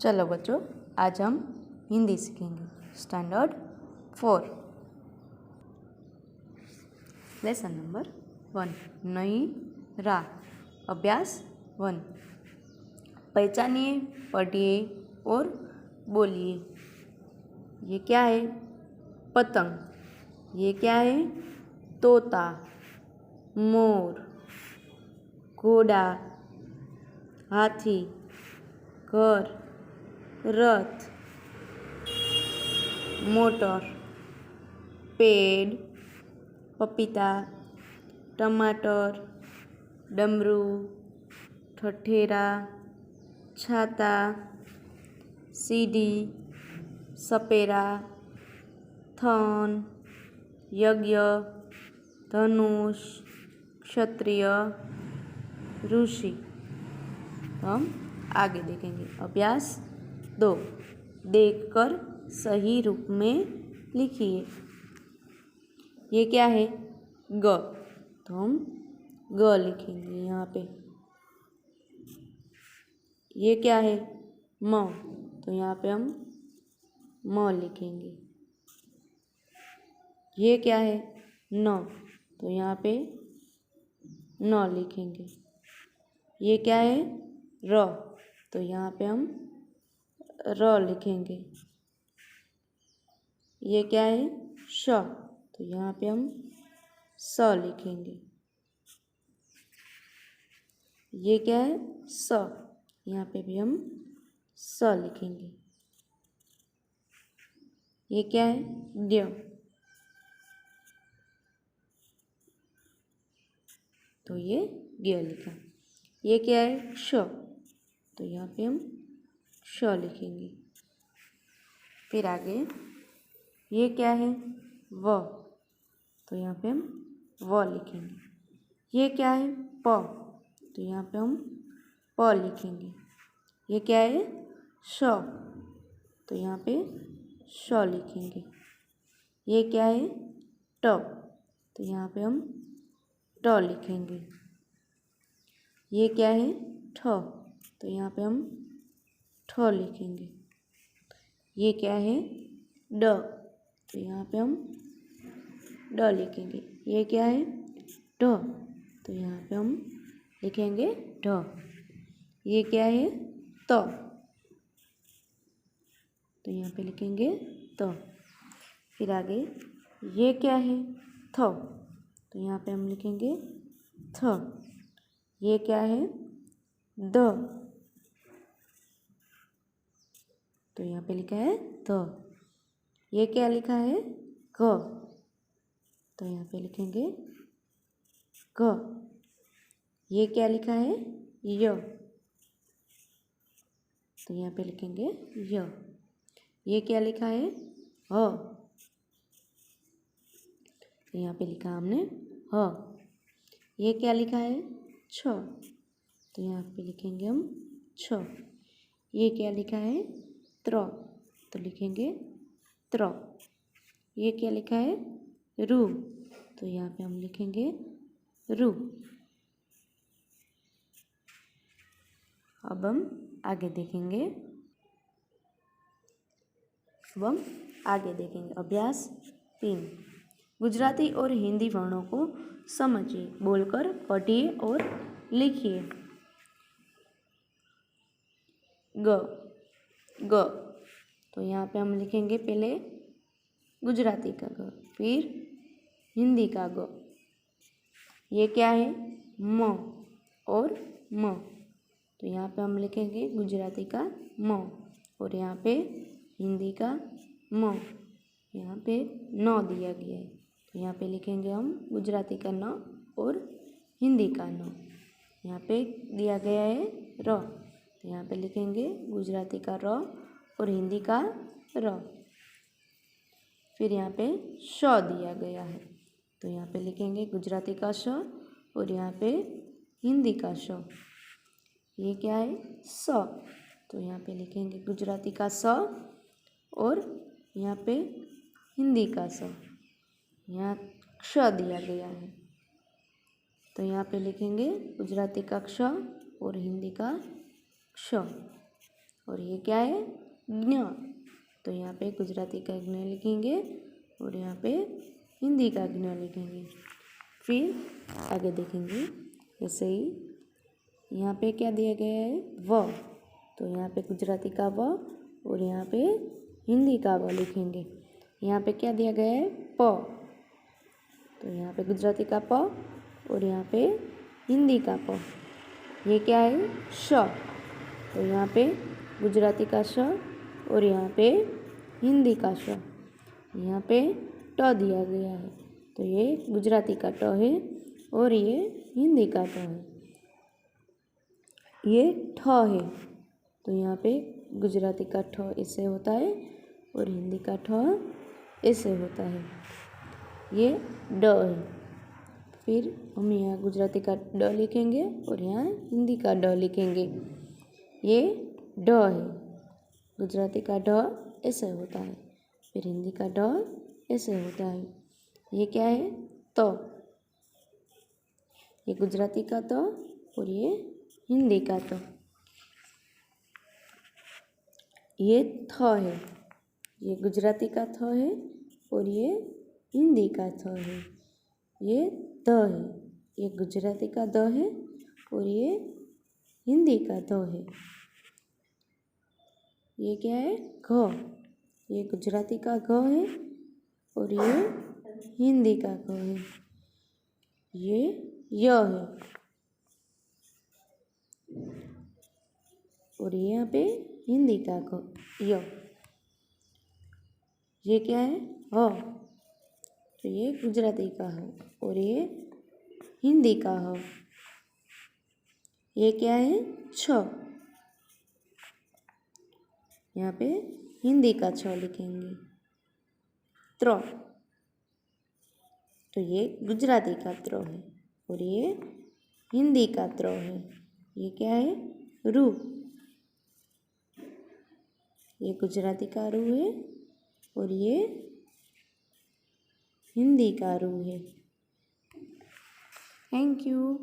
चलो बच्चों, आज हम हिंदी सीखेंगे। स्टैंडर्ड 4 लेसन नंबर 1 नई राह। अभ्यास 1। पहचानिए, पढ़िए और बोलिए। ये क्या है? पतंग। ये क्या है? तोता, मोर, घोड़ा, हाथी, घर, रथ, मोटर, पेड़, पपीता, टमाटर, डमरू, ठठेरा, छाता, सीढ़ी, सपेरा, थन, यज्ञ, धनुष, क्षत्रिय, ऋषि। हम आगे देखेंगे। अभ्यास 2। देखकर सही रूप में लिखिए। ये क्या है? ग। तो हम ग लिखेंगे यहाँ पे। ये क्या है? म। तो यहाँ पे हम म लिखेंगे। ये क्या है? न। तो यहाँ पे न लिखेंगे। ये क्या है? र। तो यहाँ पे हम र लिखेंगे। ये क्या है? श। तो यहाँ पे हम स लिखेंगे। ये क्या है? स। यहाँ पे भी हम स लिखेंगे। ये क्या है? ड्य। तो ये ग लिखा। ये क्या है? श। तो यहाँ पे हम श लिखेंगे। फिर आगे ये क्या है? व। तो यहाँ पे हम व लिखेंगे। ये क्या है? प। तो यहाँ पे हम प लिखेंगे। ये क्या है? श। तो यहाँ पे श लिखेंगे। ये क्या है? ट। तो यहाँ पे हम ट लिखेंगे। ये क्या है? ठ। तो यहाँ पे हम ठ लिखेंगे। ये क्या है? ड। तो यहाँ पे हम ड लिखेंगे। ये क्या है? ढ। तो यहाँ पे हम लिखेंगे ढ। ये क्या है? त। तो यहाँ पे लिखेंगे त। फिर आगे ये क्या है? थ। तो यहाँ पे हम लिखेंगे थ। ये क्या है? द। तो यहाँ पे लिखा है ध। ये क्या लिखा है? घ। तो यहाँ पे लिखेंगे घ। ये क्या लिखा है? य। तो यहाँ पे लिखेंगे य। ये क्या लिखा है? ह। तो यहाँ पे लिखा हमने ह। ये क्या लिखा है? छ। तो यहाँ पे लिखेंगे हम छ। ये क्या लिखा है? त्र। तो लिखेंगे त्र। ये क्या लिखा है? रु। तो यहाँ पे हम लिखेंगे रु। अब हम आगे देखेंगे। अभ्यास 3। गुजराती और हिंदी वर्णों को समझिए, बोलकर पढ़िए और लिखिए। ग। ग। तो यहाँ पे हम लिखेंगे पहले गुजराती का ग, फिर हिंदी का ग। ये क्या है? म और म। तो यहाँ पे हम लिखेंगे गुजराती का म और यहाँ पे हिंदी का म। यहाँ पे न दिया गया है, तो यहाँ पे लिखेंगे हम गुजराती का न और हिंदी का न। यहाँ पे दिया गया है र, तो यहाँ पे लिखेंगे गुजराती का र और हिंदी का र। फिर यहाँ पे श दिया गया है, तो यहाँ पे लिखेंगे गुजराती का श और यहाँ पे हिंदी का श। ये क्या है? स। तो यहाँ पे लिखेंगे गुजराती का स और यहाँ पे हिंदी का स। यहाँ क्ष दिया गया है, तो यहाँ पे लिखेंगे गुजराती का क्ष और हिंदी का क्ष। और ये क्या है, ज्ञ। तो यहाँ पे गुजराती का ज्ञ लिखेंगे और यहाँ पे हिंदी का ज्ञ लिखेंगे। फिर आगे देखेंगे ऐसे ही यहाँ पे क्या दिया गया है, व। तो यहाँ पे गुजराती का व और यहाँ पे हिंदी का व लिखेंगे। यहाँ पे क्या दिया गया है, प। तो यहाँ पे गुजराती का प और यहाँ पे हिंदी का प। ये क्या है, श। तो यहाँ पे गुजराती का श और यहाँ पे हिंदी का श। यहाँ पे ट दिया गया है। तो ये गुजराती का ट है और ये हिंदी का ट है। ये ठ है। तो यहाँ पे गुजराती का ठ ऐसे होता है और हिंदी का ठ ऐसे होता है। ये ड है। फिर हम यहाँ गुजराती का ड लिखेंगे और यहाँ हिंदी का ड लिखेंगे। ये ड है। गुजराती का ड ऐसे होता है, फिर हिंदी का ड ऐसे होता है। ये क्या है, त। ये गुजराती का त और ये हिंदी का त। ये थ है। ये गुजराती का थ है और ये हिंदी का थ है। ये द है। ये गुजराती का द है और ये हिंदी का द है। ये क्या है, घ। ये गुजराती का घ है और ये हिंदी का घ है। ये य है और ये यहाँ पे हिंदी का घ, य। ये क्या है, ह। तो ये गुजराती का ह और ये हिंदी का ह। ये क्या है, छ। यहाँ पे हिंदी का छ लिखेंगे। त्र। तो ये गुजराती का त्र है और ये हिंदी का त्र है। ये क्या है, रु। ये गुजराती का रु है और ये हिंदी का रु है। Thank you.